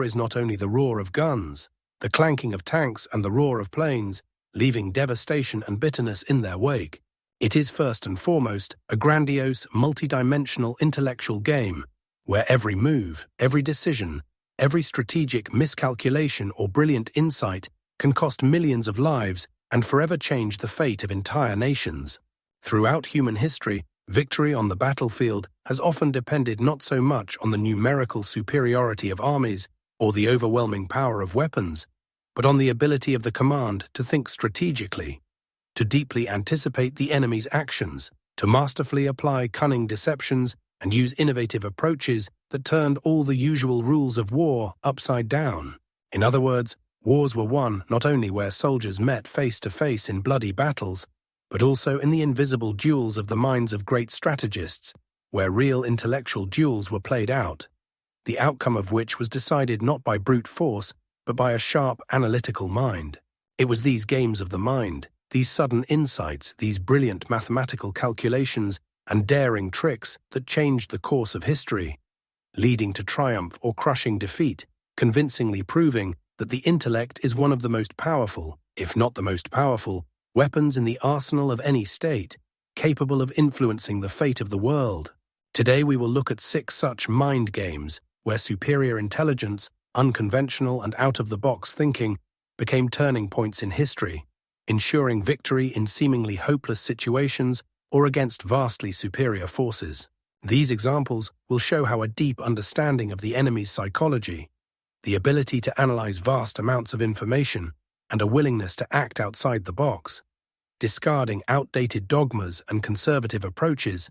is not only the roar of guns, the clanking of tanks and the roar of planes, leaving devastation and bitterness in their wake. It is first and foremost a grandiose, multidimensional intellectual game, where every move, every decision, every strategic miscalculation or brilliant insight can cost millions of lives and forever change the fate of entire nations. Throughout human history, victory on the battlefield has often depended not so much on the numerical superiority of armies or the overwhelming power of weapons, but on the ability of the command to think strategically, to deeply anticipate the enemy's actions, to masterfully apply cunning deceptions and use innovative approaches that turned all the usual rules of war upside down. In other words, wars were won not only where soldiers met face to face in bloody battles, but also in the invisible duels of the minds of great strategists, where real intellectual duels were played out, the outcome of which was decided not by brute force, but by a sharp, analytical mind. It was these games of the mind, these sudden insights, these brilliant mathematical calculations and daring tricks that changed the course of history, leading to triumph or crushing defeat, convincingly proving that the intellect is one of the most powerful, if not the most powerful, weapons in the arsenal of any state, capable of influencing the fate of the world. Today we will look at 6 such mind games where superior intelligence, unconventional and out-of-the-box thinking became turning points in history, ensuring victory in seemingly hopeless situations or against vastly superior forces. These examples will show how a deep understanding of the enemy's psychology, the ability to analyze vast amounts of information, and a willingness to act outside the box, discarding outdated dogmas and conservative approaches,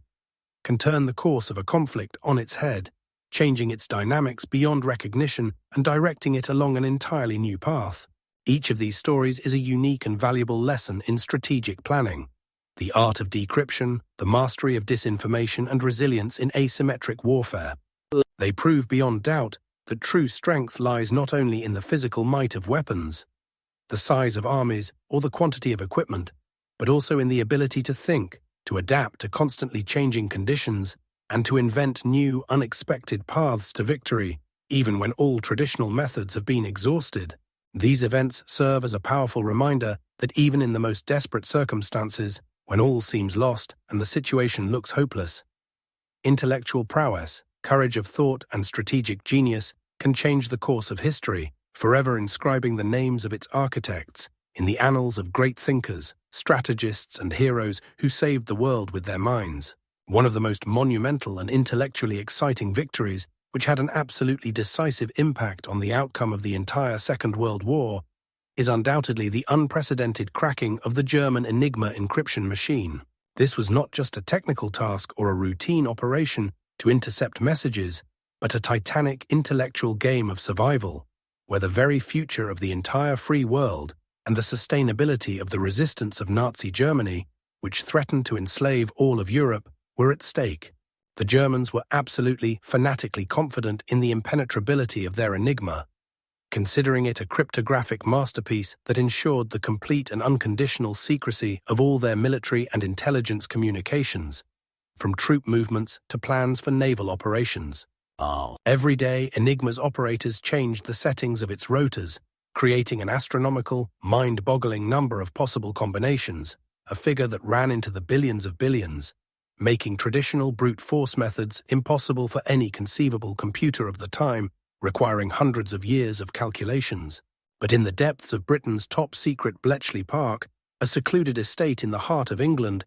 can turn the course of a conflict on its head, changing its dynamics beyond recognition and directing it along an entirely new path. Each of these stories is a unique and valuable lesson in strategic planning, the art of decryption, the mastery of disinformation, and resilience in asymmetric warfare. They prove beyond doubt that true strength lies not only in the physical might of weapons, the size of armies, or the quantity of equipment, but also in the ability to think, to adapt to constantly changing conditions, and to invent new, unexpected paths to victory, even when all traditional methods have been exhausted. These events serve as a powerful reminder that even in the most desperate circumstances, when all seems lost and the situation looks hopeless, intellectual prowess, courage of thought, and strategic genius can change the course of history, forever inscribing the names of its architects in the annals of great thinkers, strategists, and heroes who saved the world with their minds. One of the most monumental and intellectually exciting victories, which had an absolutely decisive impact on the outcome of the entire Second World War, is undoubtedly the unprecedented cracking of the German Enigma encryption machine. This was not just a technical task or a routine operation to intercept messages, but a titanic intellectual game of survival, where the very future of the entire free world and the sustainability of the resistance of Nazi Germany, which threatened to enslave all of Europe, were at stake. The Germans were absolutely, fanatically confident in the impenetrability of their Enigma, considering it a cryptographic masterpiece that ensured the complete and unconditional secrecy of all their military and intelligence communications, from troop movements to plans for naval operations. Every day, Enigma's operators changed the settings of its rotors, creating an astronomical, mind-boggling number of possible combinations, a figure that ran into the billions of billions, making traditional brute force methods impossible for any conceivable computer of the time, requiring hundreds of years of calculations. But in the depths of Britain's top-secret Bletchley Park, a secluded estate in the heart of England,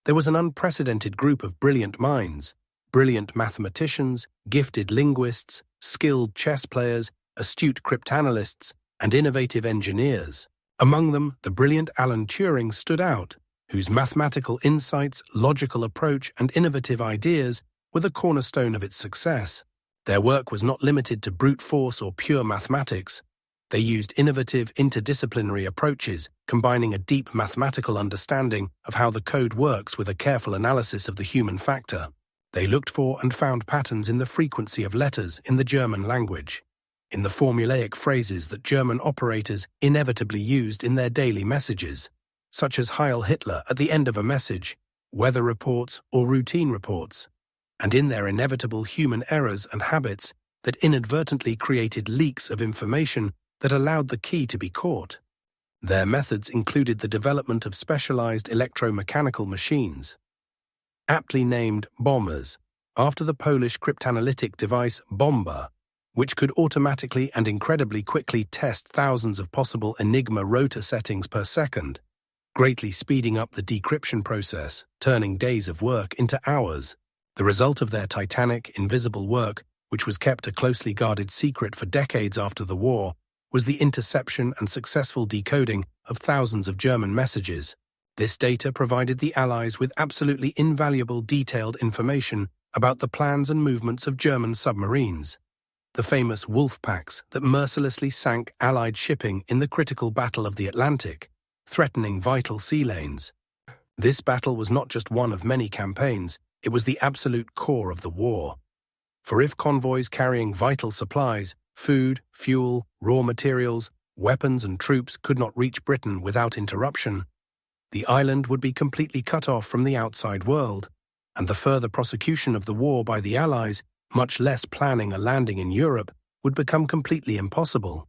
there was an unprecedented group of brilliant minds, brilliant mathematicians, gifted linguists, skilled chess players, astute cryptanalysts, and innovative engineers. Among them, the brilliant Alan Turing stood out, whose mathematical insights, logical approach, and innovative ideas were the cornerstone of its success. Their work was not limited to brute force or pure mathematics. They used innovative, interdisciplinary approaches, combining a deep mathematical understanding of how the code works with a careful analysis of the human factor. They looked for and found patterns in the frequency of letters in the German language, in the formulaic phrases that German operators inevitably used in their daily messages, such as Heil Hitler at the end of a message, weather reports, or routine reports, and in their inevitable human errors and habits that inadvertently created leaks of information that allowed the key to be caught. Their methods included the development of specialized electromechanical machines, aptly named bombers, after the Polish cryptanalytic device Bomba, which could automatically and incredibly quickly test thousands of possible Enigma rotor settings per second, greatly speeding up the decryption process, turning days of work into hours. The result of their titanic, invisible work, which was kept a closely guarded secret for decades after the war, was the interception and successful decoding of thousands of German messages. This data provided the Allies with absolutely invaluable detailed information about the plans and movements of German submarines, the famous wolf packs that mercilessly sank Allied shipping in the critical Battle of the Atlantic, threatening vital sea lanes. This battle was not just one of many campaigns, it was the absolute core of the war. For if convoys carrying vital supplies, food, fuel, raw materials, weapons and troops could not reach Britain without interruption, the island would be completely cut off from the outside world, and the further prosecution of the war by the Allies, much less planning a landing in Europe, would become completely impossible,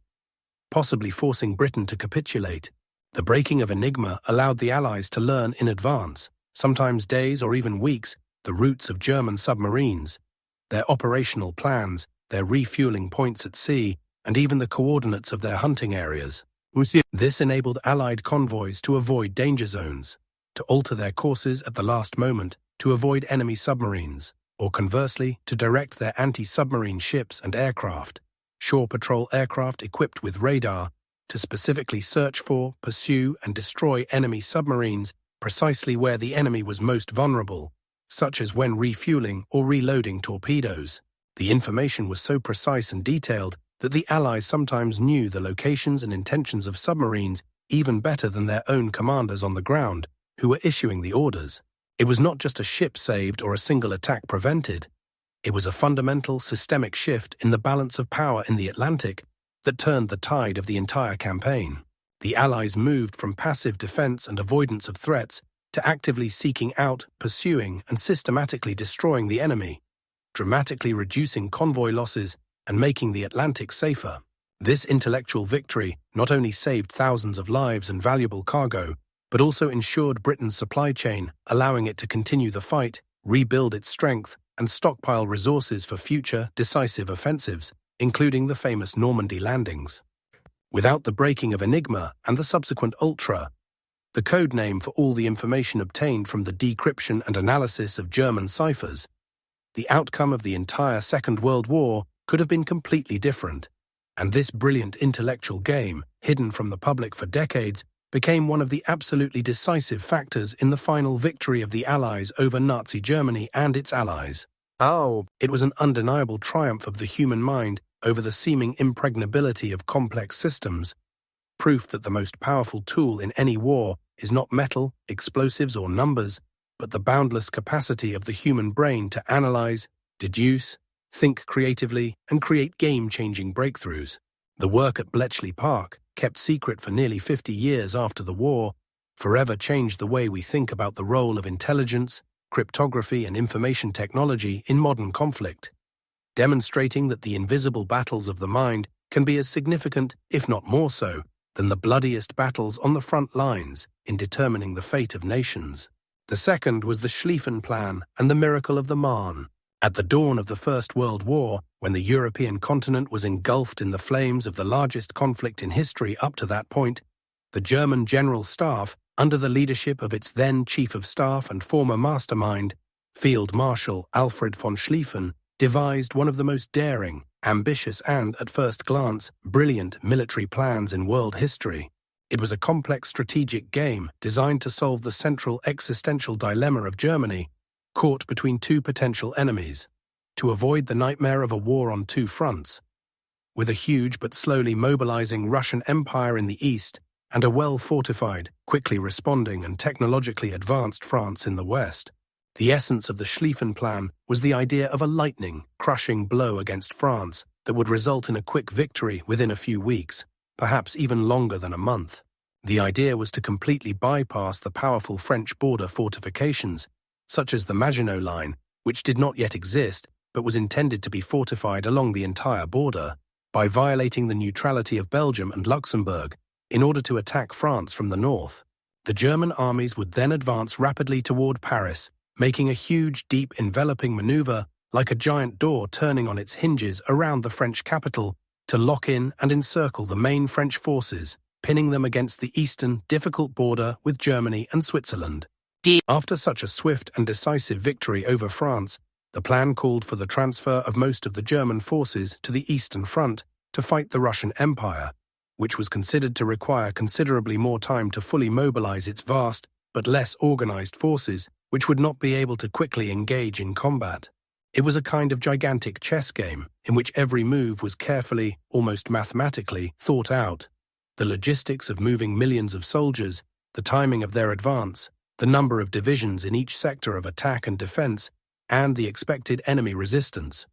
possibly forcing Britain to capitulate. The breaking of Enigma allowed the Allies to learn in advance, sometimes days or even weeks, the routes of German submarines, their operational plans, their refueling points at sea, and even the coordinates of their hunting areas. This enabled Allied convoys to avoid danger zones, to alter their courses at the last moment, to avoid enemy submarines, or conversely, to direct their anti-submarine ships and aircraft, shore patrol aircraft equipped with radar, to specifically search for, pursue, and destroy enemy submarines precisely where the enemy was most vulnerable, such as when refueling or reloading torpedoes. The information was so precise and detailed that the Allies sometimes knew the locations and intentions of submarines even better than their own commanders on the ground, who were issuing the orders. It was not just a ship saved or a single attack prevented. It was a fundamental, systemic shift in the balance of power in the Atlantic that turned the tide of the entire campaign. The Allies moved from passive defense and avoidance of threats to actively seeking out, pursuing, and systematically destroying the enemy, dramatically reducing convoy losses and making the Atlantic safer. This intellectual victory not only saved thousands of lives and valuable cargo, but also ensured Britain's supply chain, allowing it to continue the fight, rebuild its strength, and stockpile resources for future, decisive offensives, including the famous Normandy landings. Without the breaking of Enigma and the subsequent Ultra, the code name for all the information obtained from the decryption and analysis of German ciphers, the outcome of the entire Second World War could have been completely different, and this brilliant intellectual game, hidden from the public for decades, became one of the absolutely decisive factors in the final victory of the Allies over Nazi Germany and its allies. It was an undeniable triumph of the human mind over the seeming impregnability of complex systems, proof that the most powerful tool in any war is not metal, explosives, or numbers, but the boundless capacity of the human brain to analyze, deduce, think creatively, and create game-changing breakthroughs. The work at Bletchley Park, kept secret for nearly 50 years after the war, forever changed the way we think about the role of intelligence, cryptography, and information technology in modern conflict, demonstrating that the invisible battles of the mind can be as significant, if not more so, than the bloodiest battles on the front lines in determining the fate of nations. The second was the Schlieffen Plan and the miracle of the Marne. At the dawn of the First World War, when the European continent was engulfed in the flames of the largest conflict in history up to that point, the German General Staff, under the leadership of its then Chief of Staff and former mastermind, Field Marshal Alfred von Schlieffen, devised one of the most daring, ambitious and, at first glance, brilliant military plans in world history. It was a complex strategic game designed to solve the central existential dilemma of Germany, caught between two potential enemies, to avoid the nightmare of a war on two fronts, with a huge but slowly mobilizing Russian Empire in the east and a well-fortified, quickly responding and technologically advanced France in the west. The essence of the Schlieffen Plan was the idea of a lightning, crushing blow against France that would result in a quick victory within a few weeks, perhaps even longer than a month. The idea was to completely bypass the powerful French border fortifications, such as the Maginot Line, which did not yet exist, but was intended to be fortified along the entire border by violating the neutrality of Belgium and Luxembourg in order to attack France from the north. The German armies would then advance rapidly toward Paris, making a huge, deep, enveloping maneuver like a giant door turning on its hinges around the French capital to lock in and encircle the main French forces, pinning them against the eastern, difficult border with Germany and Switzerland. After such a swift and decisive victory over France, the plan called for the transfer of most of the German forces to the Eastern Front to fight the Russian Empire, which was considered to require considerably more time to fully mobilize its vast but less organized forces, which would not be able to quickly engage in combat. It was a kind of gigantic chess game in which every move was carefully, almost mathematically, thought out. The logistics of moving millions of soldiers, the timing of their advance, the number of divisions in each sector of attack and defense, and the expected enemy resistance.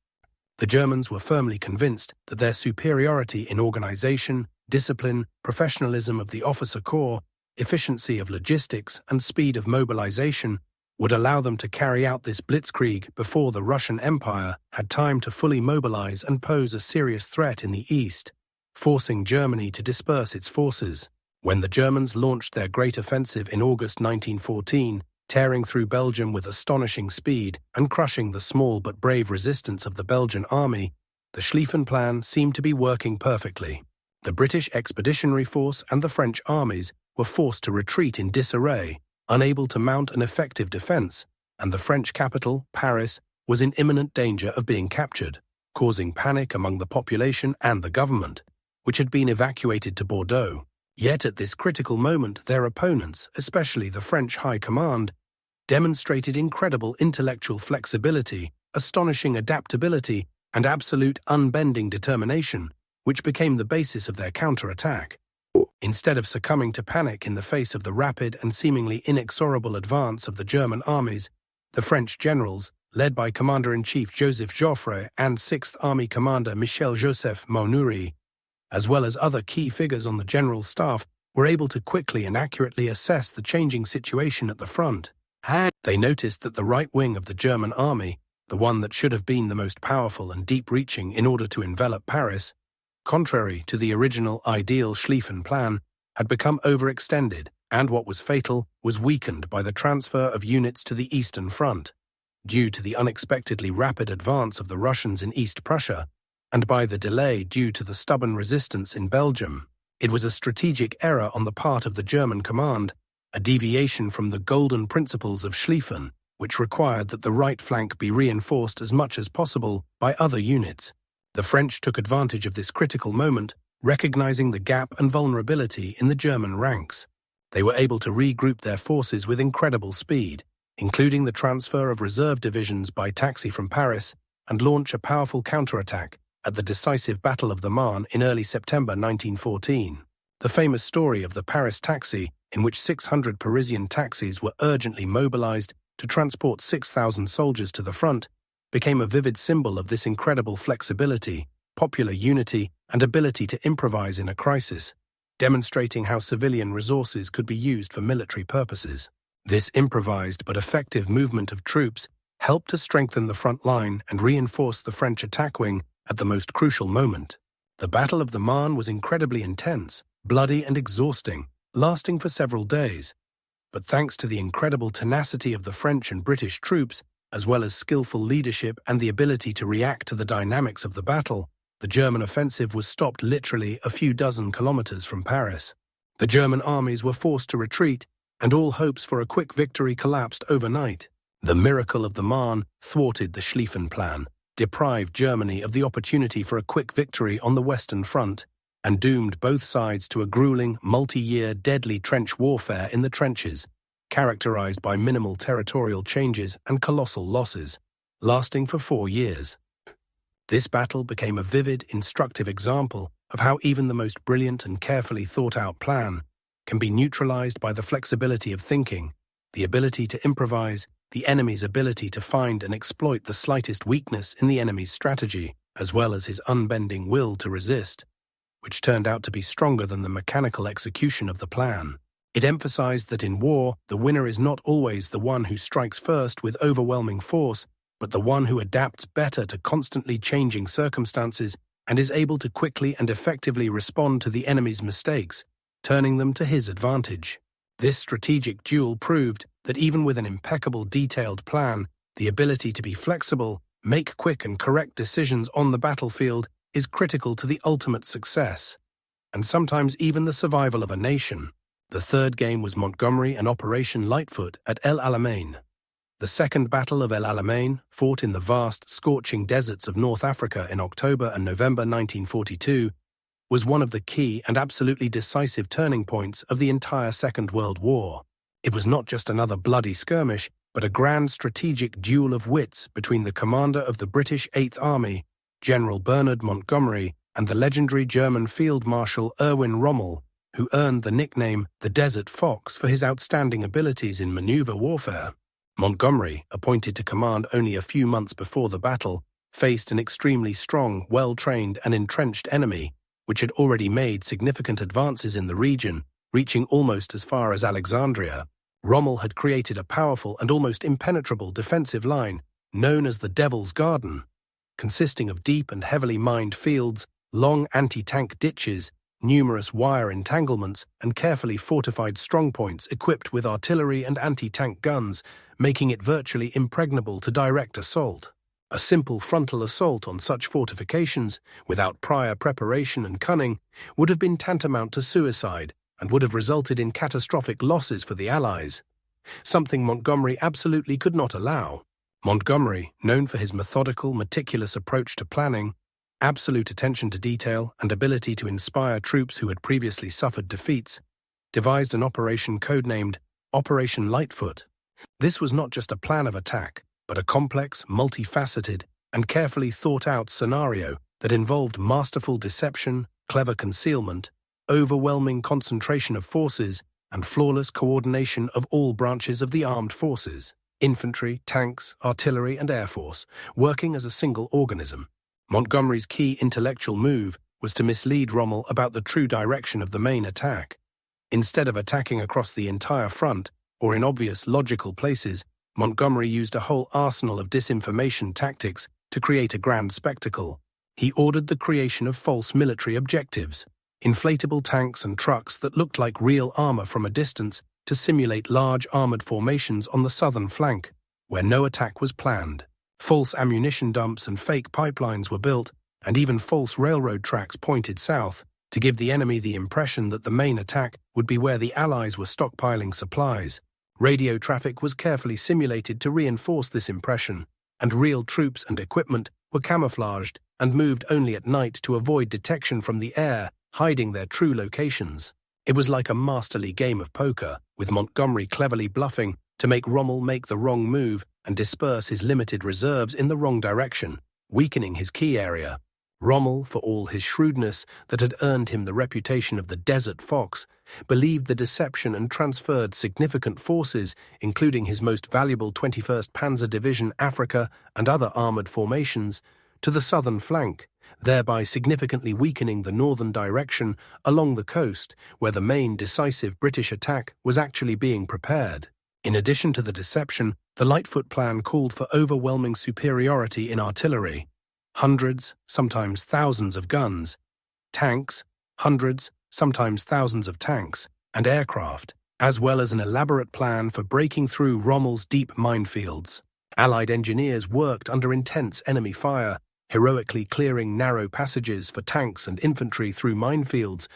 The Germans were firmly convinced that their superiority in organization, discipline, professionalism of the officer corps, efficiency of logistics, and speed of mobilization would allow them to carry out this blitzkrieg before the Russian Empire had time to fully mobilize and pose a serious threat in the east, forcing Germany to disperse its forces. When the Germans launched their great offensive in August 1914, tearing through Belgium with astonishing speed and crushing the small but brave resistance of the Belgian army, the Schlieffen Plan seemed to be working perfectly. The British Expeditionary Force and the French armies were forced to retreat in disarray, unable to mount an effective defense, and the French capital, Paris, was in imminent danger of being captured, causing panic among the population and the government, which had been evacuated to Bordeaux. Yet at this critical moment their opponents, especially the French High Command, demonstrated incredible intellectual flexibility, astonishing adaptability, and absolute unbending determination, which became the basis of their counterattack. Instead of succumbing to panic in the face of the rapid and seemingly inexorable advance of the German armies, the French generals, led by Commander-in-Chief Joseph Joffre and 6th Army Commander Michel-Joseph Montnory, as well as other key figures on the general staff, were able to quickly and accurately assess the changing situation at the front. They noticed that the right wing of the German army, the one that should have been the most powerful and deep-reaching in order to envelop Paris, contrary to the original ideal Schlieffen Plan, had become overextended and, what was fatal, was weakened by the transfer of units to the Eastern Front, due to the unexpectedly rapid advance of the Russians in East Prussia, and by the delay due to the stubborn resistance in Belgium. It was a strategic error on the part of the German command, a deviation from the golden principles of Schlieffen, which required that the right flank be reinforced as much as possible by other units. The French took advantage of this critical moment, recognizing the gap and vulnerability in the German ranks. They were able to regroup their forces with incredible speed, including the transfer of reserve divisions by taxi from Paris, and launch a powerful counterattack at the decisive Battle of the Marne in early September 1914. The famous story of the Paris taxi, in which 600 Parisian taxis were urgently mobilized to transport 6,000 soldiers to the front, became a vivid symbol of this incredible flexibility, popular unity, and ability to improvise in a crisis, demonstrating how civilian resources could be used for military purposes. This improvised but effective movement of troops helped to strengthen the front line and reinforce the French attack wing at the most crucial moment. The Battle of the Marne was incredibly intense, bloody and exhausting, lasting for several days. But thanks to the incredible tenacity of the French and British troops, as well as skillful leadership and the ability to react to the dynamics of the battle, the German offensive was stopped literally a few dozen kilometers from Paris. The German armies were forced to retreat, and all hopes for a quick victory collapsed overnight. The miracle of the Marne thwarted the Schlieffen Plan, deprived Germany of the opportunity for a quick victory on the Western Front, and doomed both sides to a grueling, multi-year, deadly trench warfare in the trenches, characterized by minimal territorial changes and colossal losses, lasting for 4 years. This battle became a vivid, instructive example of how even the most brilliant and carefully thought-out plan can be neutralized by the flexibility of thinking, the ability to improvise, the enemy's ability to find and exploit the slightest weakness in the enemy's strategy, as well as his unbending will to resist, which turned out to be stronger than the mechanical execution of the plan. It emphasized that in war, the winner is not always the one who strikes first with overwhelming force, but the one who adapts better to constantly changing circumstances and is able to quickly and effectively respond to the enemy's mistakes, turning them to his advantage. This strategic duel proved that even with an impeccable detailed plan, the ability to be flexible, make quick and correct decisions on the battlefield is critical to the ultimate success, and sometimes even the survival of a nation. The third game was Montgomery and Operation Lightfoot at El Alamein. The Second Battle of El Alamein, fought in the vast, scorching deserts of North Africa in October and November 1942, was one of the key and absolutely decisive turning points of the entire Second World War. It was not just another bloody skirmish, but a grand strategic duel of wits between the commander of the British Eighth Army, General Bernard Montgomery, and the legendary German Field Marshal Erwin Rommel, who earned the nickname the Desert Fox for his outstanding abilities in maneuver warfare. Montgomery, appointed to command only a few months before the battle, faced an extremely strong, well-trained and entrenched enemy, which had already made significant advances in the region, reaching almost as far as Alexandria. Rommel had created a powerful and almost impenetrable defensive line, known as the Devil's Garden, consisting of deep and heavily mined fields, long anti-tank ditches, numerous wire entanglements, and carefully fortified strongpoints equipped with artillery and anti-tank guns, making it virtually impregnable to direct assault. A simple frontal assault on such fortifications, without prior preparation and cunning, would have been tantamount to suicide and would have resulted in catastrophic losses for the Allies, something Montgomery absolutely could not allow. Montgomery, known for his methodical, meticulous approach to planning, absolute attention to detail, and ability to inspire troops who had previously suffered defeats, devised an operation codenamed Operation Lightfoot. This was not just a plan of attack, but a complex, multifaceted, and carefully thought-out scenario that involved masterful deception, clever concealment, overwhelming concentration of forces, and flawless coordination of all branches of the armed forces, infantry, tanks, artillery, and air force, working as a single organism. Montgomery's key intellectual move was to mislead Rommel about the true direction of the main attack. Instead of attacking across the entire front, or in obvious logical places, Montgomery used a whole arsenal of disinformation tactics to create a grand spectacle. He ordered the creation of false military objectives, inflatable tanks and trucks that looked like real armor from a distance to simulate large armored formations on the southern flank, where no attack was planned. False ammunition dumps and fake pipelines were built, and even false railroad tracks pointed south to give the enemy the impression that the main attack would be where the Allies were stockpiling supplies. Radio traffic was carefully simulated to reinforce this impression, and real troops and equipment were camouflaged and moved only at night to avoid detection from the air, hiding their true locations. It was like a masterly game of poker, with Montgomery cleverly bluffing to make Rommel make the wrong move and disperse his limited reserves in the wrong direction, weakening his key area. Rommel, for all his shrewdness that had earned him the reputation of the Desert Fox, believed the deception and transferred significant forces, including his most valuable 21st Panzer Division Africa and other armored formations, to the southern flank, thereby significantly weakening the northern direction along the coast where the main decisive British attack was actually being prepared. In addition to the deception, the Lightfoot plan called for overwhelming superiority in artillery. Hundreds, sometimes thousands of guns, tanks, hundreds, sometimes thousands of tanks, and aircraft, as well as an elaborate plan for breaking through Rommel's deep minefields. Allied engineers worked under intense enemy fire, heroically clearing narrow passages for tanks and infantry through minefields,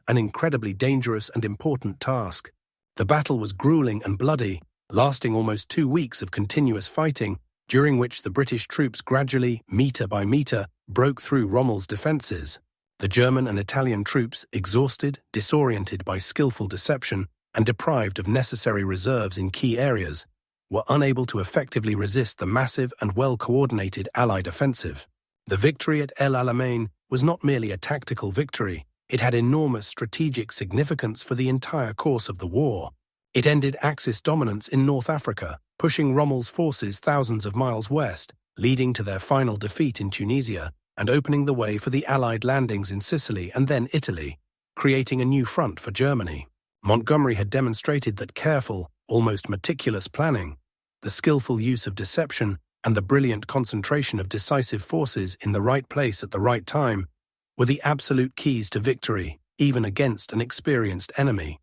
an incredibly dangerous and important task. The battle was grueling and bloody, lasting almost 2 weeks of continuous fighting, during which the British troops gradually, metre by metre, broke through Rommel's defences. The German and Italian troops, exhausted, disoriented by skillful deception, and deprived of necessary reserves in key areas, were unable to effectively resist the massive and well-coordinated Allied offensive. The victory at El Alamein was not merely a tactical victory, it had enormous strategic significance for the entire course of the war. It ended Axis dominance in North Africa, pushing Rommel's forces thousands of miles west, leading to their final defeat in Tunisia, and opening the way for the Allied landings in Sicily and then Italy, creating a new front for Germany. Montgomery had demonstrated that careful, almost meticulous planning, the skillful use of deception, and the brilliant concentration of decisive forces in the right place at the right time were the absolute keys to victory, even against an experienced enemy.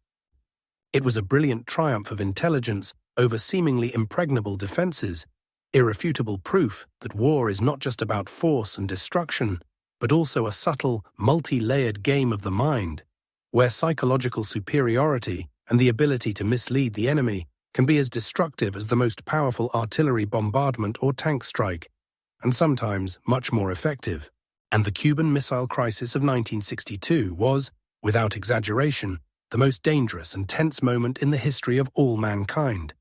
It was a brilliant triumph of intelligence over seemingly impregnable defenses, irrefutable proof that war is not just about force and destruction, but also a subtle, multi-layered game of the mind, where psychological superiority and the ability to mislead the enemy can be as destructive as the most powerful artillery bombardment or tank strike, and sometimes much more effective. And the Cuban Missile Crisis of 1962 was, without exaggeration, the most dangerous and tense moment in the history of all mankind,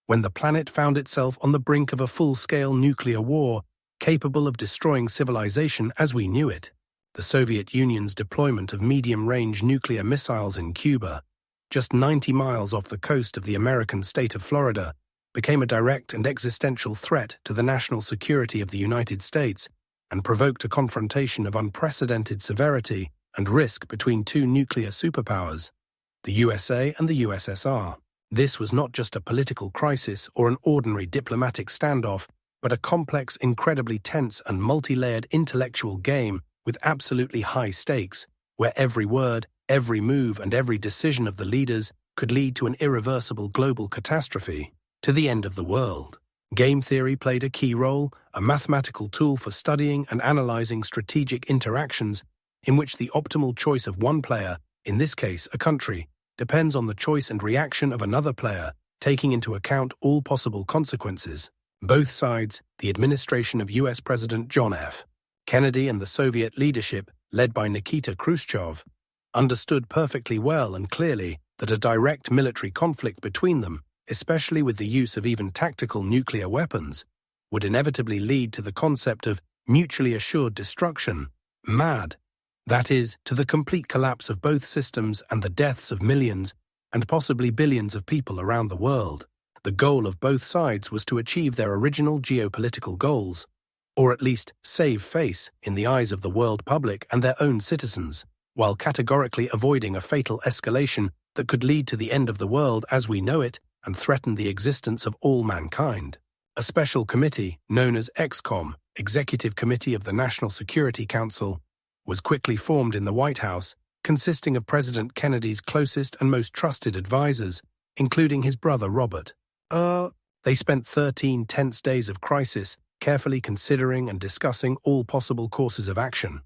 when the planet found itself on the brink of a full-scale nuclear war capable of destroying civilization as we knew it. The Soviet Union's deployment of medium-range nuclear missiles in Cuba, just 90 miles off the coast of the American state of Florida, became a direct and existential threat to the national security of the United States and provoked a confrontation of unprecedented severity and risk between two nuclear superpowers, the USA and the USSR. This was not just a political crisis or an ordinary diplomatic standoff, but a complex, incredibly tense and multi-layered intellectual game with absolutely high stakes, where every word, every move, and every decision of the leaders could lead to an irreversible global catastrophe, to the end of the world. Game theory played a key role, a mathematical tool for studying and analyzing strategic interactions in which the optimal choice of one player, in this case a country, depends on the choice and reaction of another player, taking into account all possible consequences. Both sides, the administration of US President John F. Kennedy and the Soviet leadership, led by Nikita Khrushchev, understood perfectly well and clearly that a direct military conflict between them, especially with the use of even tactical nuclear weapons, would inevitably lead to the concept of mutually assured destruction, MAD, that is, to the complete collapse of both systems and the deaths of millions and possibly billions of people around the world. The goal of both sides was to achieve their original geopolitical goals, or at least save face in the eyes of the world public and their own citizens, while categorically avoiding a fatal escalation that could lead to the end of the world as we know it and threaten the existence of all mankind. A special committee, known as ExComm, Executive Committee of the National Security Council, was quickly formed in the White House, consisting of President Kennedy's closest and most trusted advisors, including his brother Robert. They spent 13 tense days of crisis, carefully considering and discussing all possible courses of action,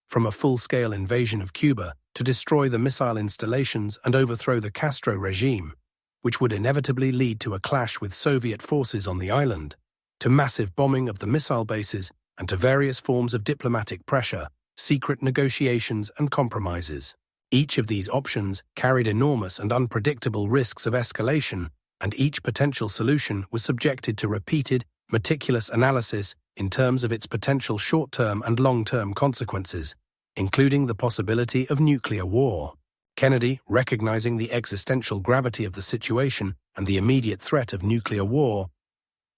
from a full-scale invasion of Cuba to destroy the missile installations and overthrow the Castro regime, which would inevitably lead to a clash with Soviet forces on the island, to massive bombing of the missile bases, and to various forms of diplomatic pressure, secret negotiations, and compromises. Each of these options carried enormous and unpredictable risks of escalation, and each potential solution was subjected to repeated, meticulous analysis in terms of its potential short-term and long-term consequences, including the possibility of nuclear war. Kennedy, recognizing the existential gravity of the situation and the immediate threat of nuclear war,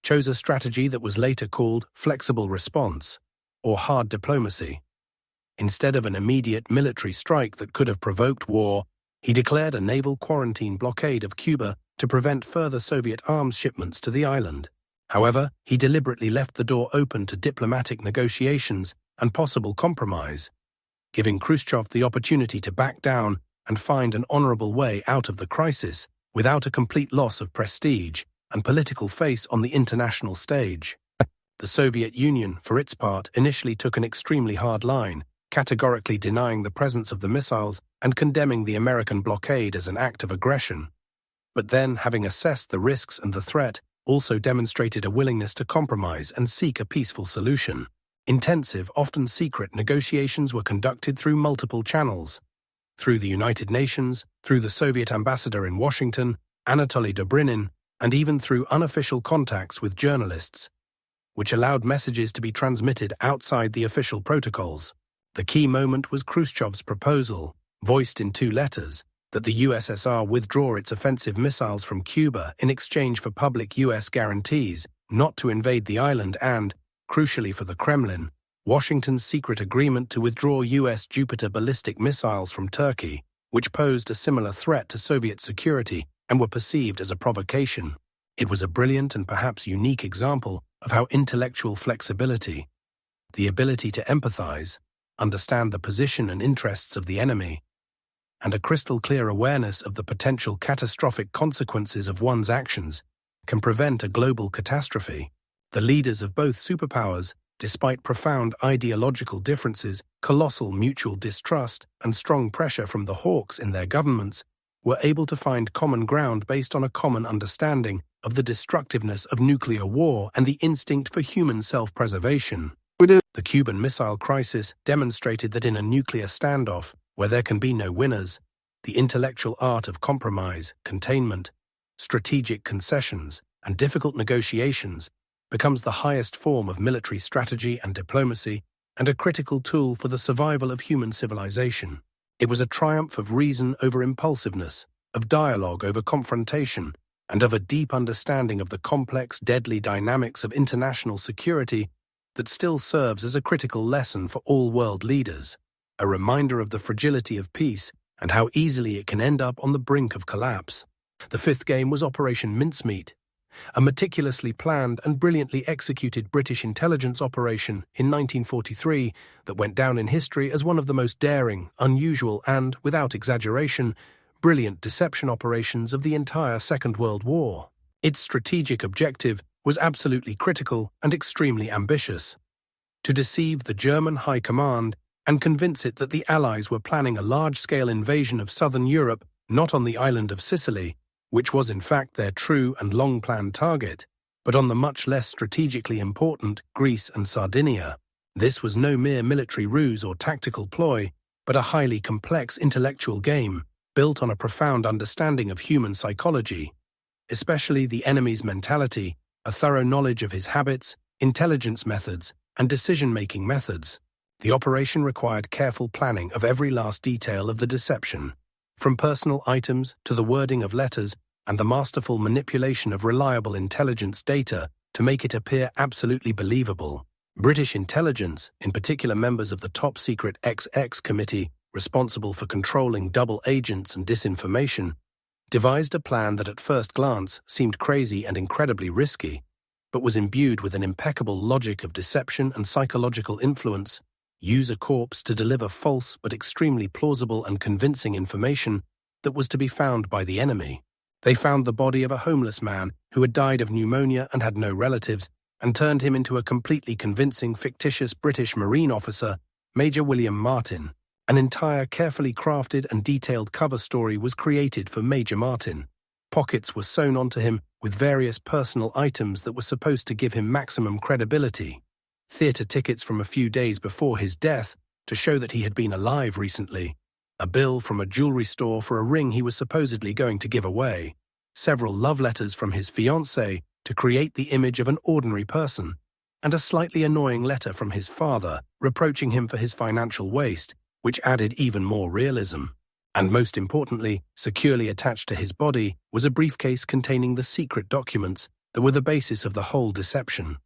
chose a strategy that was later called flexible response, or hard diplomacy. Instead of an immediate military strike that could have provoked war, he declared a naval quarantine blockade of Cuba to prevent further Soviet arms shipments to the island. However, he deliberately left the door open to diplomatic negotiations and possible compromise, giving Khrushchev the opportunity to back down and find an honorable way out of the crisis without a complete loss of prestige and political face on the international stage. The Soviet Union, for its part, initially took an extremely hard line, categorically denying the presence of the missiles and condemning the American blockade as an act of aggression. But then, having assessed the risks and the threat, also demonstrated a willingness to compromise and seek a peaceful solution. Intensive, often secret negotiations were conducted through multiple channels. Through the United Nations, through the Soviet ambassador in Washington, Anatoly Dobrynin, and even through unofficial contacts with journalists, which allowed messages to be transmitted outside the official protocols. The key moment was Khrushchev's proposal, voiced in 2 letters, that the USSR withdraw its offensive missiles from Cuba in exchange for public US guarantees not to invade the island and, crucially for the Kremlin, Washington's secret agreement to withdraw US Jupiter ballistic missiles from Turkey, which posed a similar threat to Soviet security and were perceived as a provocation. It was a brilliant and perhaps unique example of how intellectual flexibility, the ability to empathize, understand the position and interests of the enemy, and a crystal-clear awareness of the potential catastrophic consequences of one's actions can prevent a global catastrophe. The leaders of both superpowers, despite profound ideological differences, colossal mutual distrust, and strong pressure from the hawks in their governments, were able to find common ground based on a common understanding of the destructiveness of nuclear war and the instinct for human self-preservation. The Cuban Missile Crisis demonstrated that in a nuclear standoff, where there can be no winners, the intellectual art of compromise, containment, strategic concessions, and difficult negotiations becomes the highest form of military strategy and diplomacy, and a critical tool for the survival of human civilization. It was a triumph of reason over impulsiveness, of dialogue over confrontation, and of a deep understanding of the complex, deadly dynamics of international security that still serves as a critical lesson for all world leaders, a reminder of the fragility of peace and how easily it can end up on the brink of collapse. The fifth game was Operation Mincemeat, a meticulously planned and brilliantly executed British intelligence operation in 1943 that went down in history as one of the most daring, unusual and, without exaggeration, brilliant deception operations of the entire Second World War. Its strategic objective was absolutely critical and extremely ambitious: to deceive the German High Command and convince it that the Allies were planning a large-scale invasion of southern Europe, not on the island of Sicily, which was in fact their true and long-planned target, but on the much less strategically important Greece and Sardinia. This was no mere military ruse or tactical ploy, but a highly complex intellectual game built on a profound understanding of human psychology, especially the enemy's mentality, a thorough knowledge of his habits, intelligence methods, and decision-making methods. The operation required careful planning of every last detail of the deception, from personal items to the wording of letters and the masterful manipulation of reliable intelligence data to make it appear absolutely believable. British intelligence, in particular members of the top-secret XX committee responsible for controlling double agents and disinformation, devised a plan that at first glance seemed crazy and incredibly risky, but was imbued with an impeccable logic of deception and psychological influence. Use a corpse to deliver false but extremely plausible and convincing information that was to be found by the enemy. They found the body of a homeless man who had died of pneumonia and had no relatives, and turned him into a completely convincing fictitious British Marine officer, Major William Martin. An entire carefully crafted and detailed cover story was created for Major Martin. Pockets were sewn onto him with various personal items that were supposed to give him maximum credibility. Theatre tickets from a few days before his death to show that he had been alive recently, a bill from a jewelry store for a ring he was supposedly going to give away, several love letters from his fiancée to create the image of an ordinary person, and a slightly annoying letter from his father reproaching him for his financial waste, which added even more realism. And most importantly, securely attached to his body was a briefcase containing the secret documents that were the basis of the whole deception.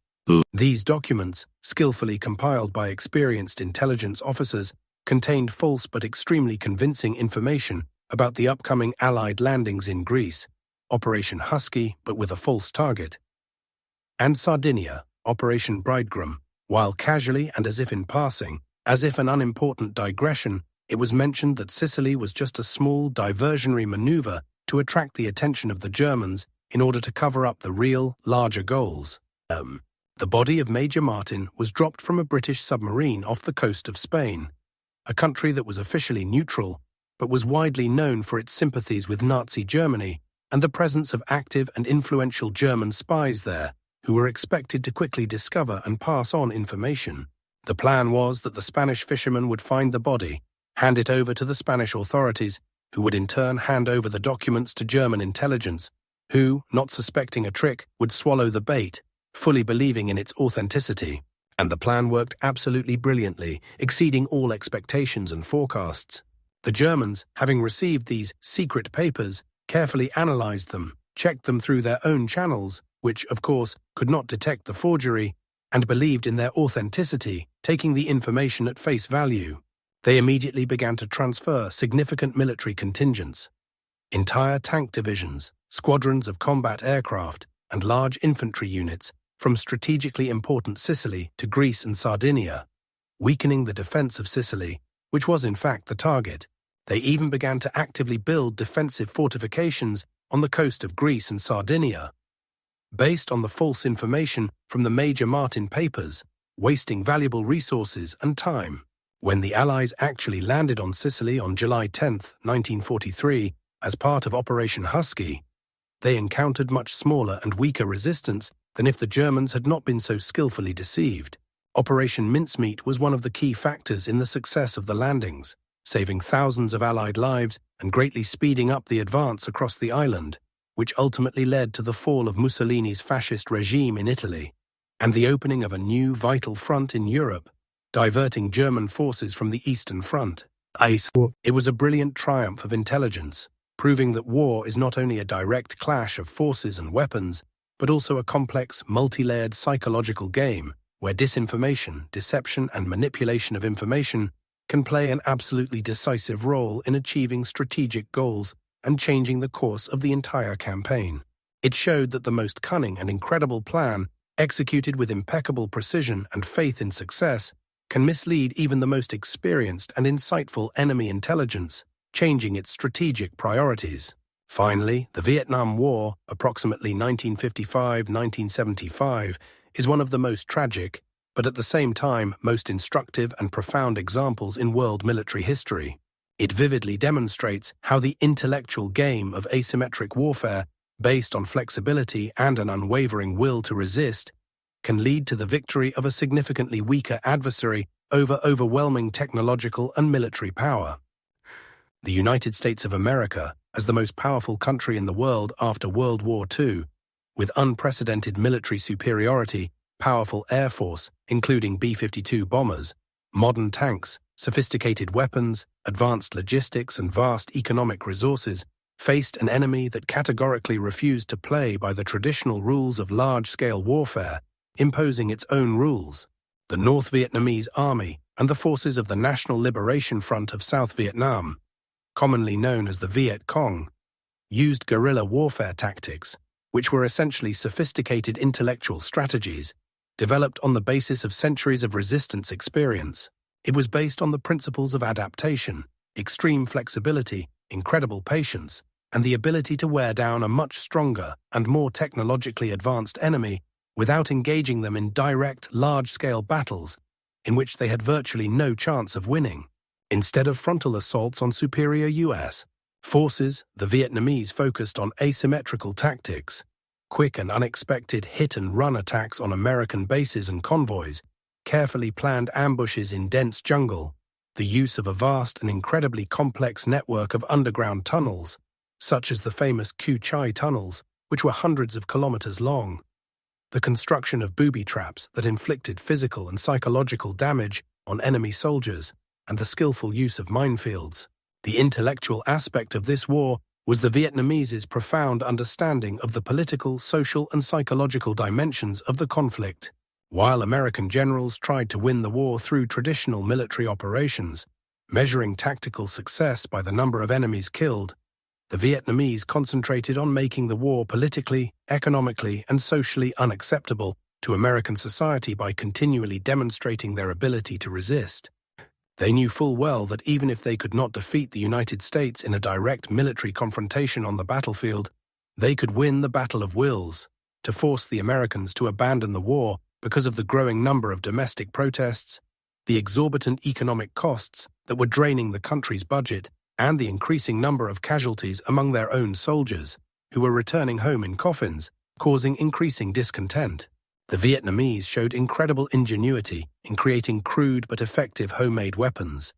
These documents, skillfully compiled by experienced intelligence officers, contained false but extremely convincing information about the upcoming Allied landings in Greece, Operation Husky but with a false target, and Sardinia, Operation Bridegroom, while casually and as if in passing, as if an unimportant digression, it was mentioned that Sicily was just a small diversionary maneuver to attract the attention of the Germans in order to cover up the real, larger goals. The body of Major Martin was dropped from a British submarine off the coast of Spain, a country that was officially neutral, but was widely known for its sympathies with Nazi Germany and the presence of active and influential German spies there, who were expected to quickly discover and pass on information. The plan was that the Spanish fishermen would find the body, hand it over to the Spanish authorities, who would in turn hand over the documents to German intelligence, who, not suspecting a trick, would swallow the bait, fully believing in its authenticity. And the plan worked absolutely brilliantly, exceeding all expectations and forecasts. The Germans, having received these secret papers, carefully analyzed them, checked them through their own channels, which, of course, could not detect the forgery, and believed in their authenticity, taking the information at face value. They immediately began to transfer significant military contingents. Entire tank divisions, squadrons of combat aircraft, and large infantry units from strategically important Sicily to Greece and Sardinia, weakening the defense of Sicily, which was in fact the target. They even began to actively build defensive fortifications on the coast of Greece and Sardinia, based on the false information from the Major Martin papers, wasting valuable resources and time. When the Allies actually landed on Sicily on July 10, 1943, as part of Operation Husky, they encountered much smaller and weaker resistance than if the Germans had not been so skillfully deceived. Operation Mincemeat was one of the key factors in the success of the landings, saving thousands of Allied lives and greatly speeding up the advance across the island, which ultimately led to the fall of Mussolini's fascist regime in Italy, and the opening of a new vital front in Europe, diverting German forces from the Eastern Front. It was a brilliant triumph of intelligence, proving that war is not only a direct clash of forces and weapons, but also a complex, multi-layered psychological game where disinformation, deception, and manipulation of information can play an absolutely decisive role in achieving strategic goals and changing the course of the entire campaign. It showed that the most cunning and incredible plan, executed with impeccable precision and faith in success, can mislead even the most experienced and insightful enemy intelligence, changing its strategic priorities. Finally, the Vietnam War, approximately 1955-1975, is one of the most tragic, but at the same time most instructive and profound examples in world military history. It vividly demonstrates how the intellectual game of asymmetric warfare, based on flexibility and an unwavering will to resist, can lead to the victory of a significantly weaker adversary over overwhelming technological and military power. The United States of America, as the most powerful country in the world after World War II, with unprecedented military superiority, powerful air force, including B-52 bombers, modern tanks, sophisticated weapons, advanced logistics, and vast economic resources, faced an enemy that categorically refused to play by the traditional rules of large-scale warfare, imposing its own rules. The North Vietnamese Army and the forces of the National Liberation Front of South Vietnam, commonly known as the Viet Cong, used guerrilla warfare tactics, which were essentially sophisticated intellectual strategies, developed on the basis of centuries of resistance experience. It was based on the principles of adaptation, extreme flexibility, incredible patience, and the ability to wear down a much stronger and more technologically advanced enemy without engaging them in direct, large-scale battles in which they had virtually no chance of winning. Instead of frontal assaults on superior U.S. forces, the Vietnamese focused on asymmetrical tactics, quick and unexpected hit-and-run attacks on American bases and convoys, carefully planned ambushes in dense jungle, the use of a vast and incredibly complex network of underground tunnels, such as the famous Cu Chi tunnels, which were hundreds of kilometers long, the construction of booby traps that inflicted physical and psychological damage on enemy soldiers, and the skillful use of minefields. The intellectual aspect of this war was the Vietnamese' profound understanding of the political, social, and psychological dimensions of the conflict. While American generals tried to win the war through traditional military operations, measuring tactical success by the number of enemies killed, the Vietnamese concentrated on making the war politically, economically, and socially unacceptable to American society by continually demonstrating their ability to resist. They knew full well that even if they could not defeat the United States in a direct military confrontation on the battlefield, they could win the Battle of Wills, to force the Americans to abandon the war because of the growing number of domestic protests, the exorbitant economic costs that were draining the country's budget, and the increasing number of casualties among their own soldiers, who were returning home in coffins, causing increasing discontent. The Vietnamese showed incredible ingenuity in creating crude but effective homemade weapons,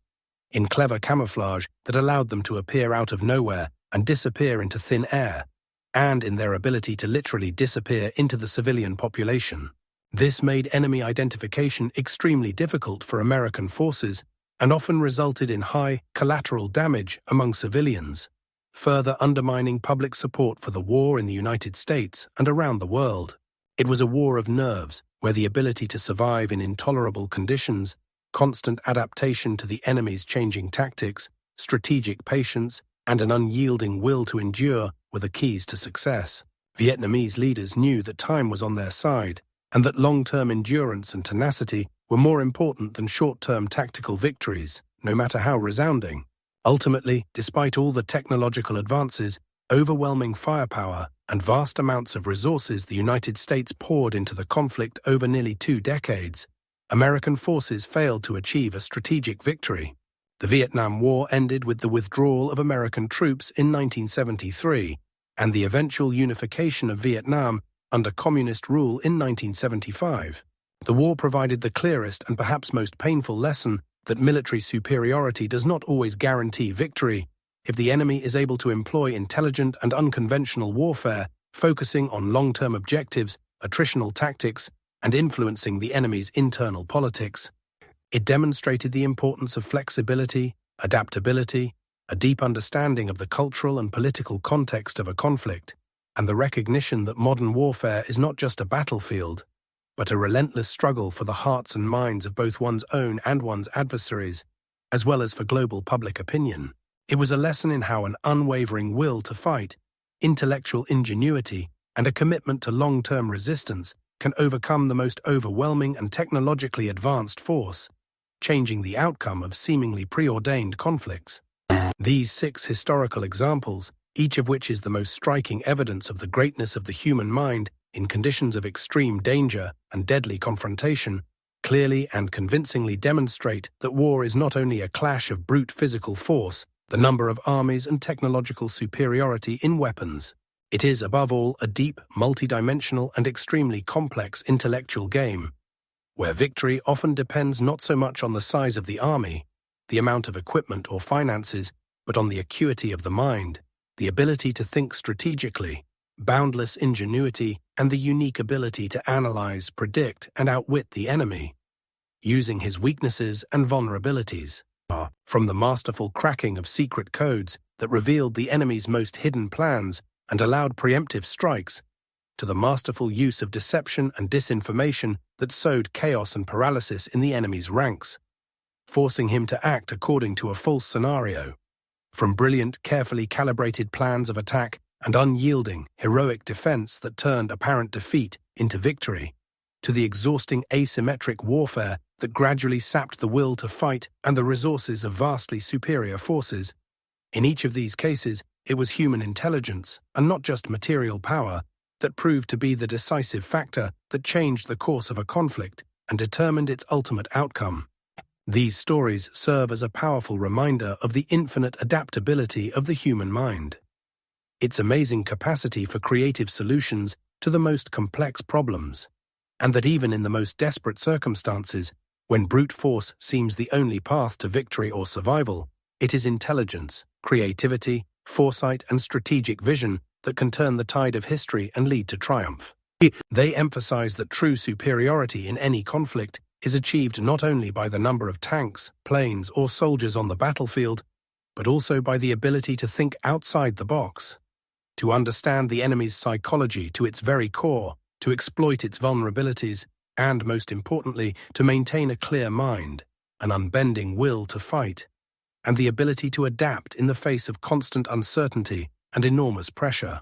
in clever camouflage that allowed them to appear out of nowhere and disappear into thin air, and in their ability to literally disappear into the civilian population. This made enemy identification extremely difficult for American forces and often resulted in high collateral damage among civilians, further undermining public support for the war in the United States and around the world. It was a war of nerves, where the ability to survive in intolerable conditions, constant adaptation to the enemy's changing tactics, strategic patience, and an unyielding will to endure were the keys to success. Vietnamese leaders knew that time was on their side, and that long-term endurance and tenacity were more important than short-term tactical victories, no matter how resounding. Ultimately, despite all the technological advances, overwhelming firepower, and vast amounts of resources the United States poured into the conflict over nearly 2 decades, American forces failed to achieve a strategic victory. The Vietnam War ended with the withdrawal of American troops in 1973, and the eventual unification of Vietnam under communist rule in 1975. The war provided the clearest and perhaps most painful lesson that military superiority does not always guarantee victory. If the enemy is able to employ intelligent and unconventional warfare, focusing on long-term objectives, attritional tactics, and influencing the enemy's internal politics, it demonstrated the importance of flexibility, adaptability, a deep understanding of the cultural and political context of a conflict, and the recognition that modern warfare is not just a battlefield, but a relentless struggle for the hearts and minds of both one's own and one's adversaries, as well as for global public opinion. It was a lesson in how an unwavering will to fight, intellectual ingenuity, and a commitment to long-term resistance can overcome the most overwhelming and technologically advanced force, changing the outcome of seemingly preordained conflicts. These 6 historical examples, each of which is the most striking evidence of the greatness of the human mind in conditions of extreme danger and deadly confrontation, clearly and convincingly demonstrate that war is not only a clash of brute physical force, the number of armies and technological superiority in weapons. It is, above all, a deep, multidimensional and extremely complex intellectual game, where victory often depends not so much on the size of the army, the amount of equipment or finances, but on the acuity of the mind, the ability to think strategically, boundless ingenuity, and the unique ability to analyze, predict, and outwit the enemy, using his weaknesses and vulnerabilities. From the masterful cracking of secret codes that revealed the enemy's most hidden plans and allowed preemptive strikes, to the masterful use of deception and disinformation that sowed chaos and paralysis in the enemy's ranks, forcing him to act according to a false scenario. From brilliant, carefully calibrated plans of attack and unyielding, heroic defense that turned apparent defeat into victory, to the exhausting asymmetric warfare that gradually sapped the will to fight and the resources of vastly superior forces. In each of these cases, it was human intelligence, and not just material power, that proved to be the decisive factor that changed the course of a conflict and determined its ultimate outcome. These stories serve as a powerful reminder of the infinite adaptability of the human mind, its amazing capacity for creative solutions to the most complex problems, and that even in the most desperate circumstances, when brute force seems the only path to victory or survival, it is intelligence, creativity, foresight, and strategic vision that can turn the tide of history and lead to triumph. They emphasize that true superiority in any conflict is achieved not only by the number of tanks, planes, or soldiers on the battlefield, but also by the ability to think outside the box, to understand the enemy's psychology to its very core, to exploit its vulnerabilities, and, most importantly, to maintain a clear mind, an unbending will to fight, and the ability to adapt in the face of constant uncertainty and enormous pressure.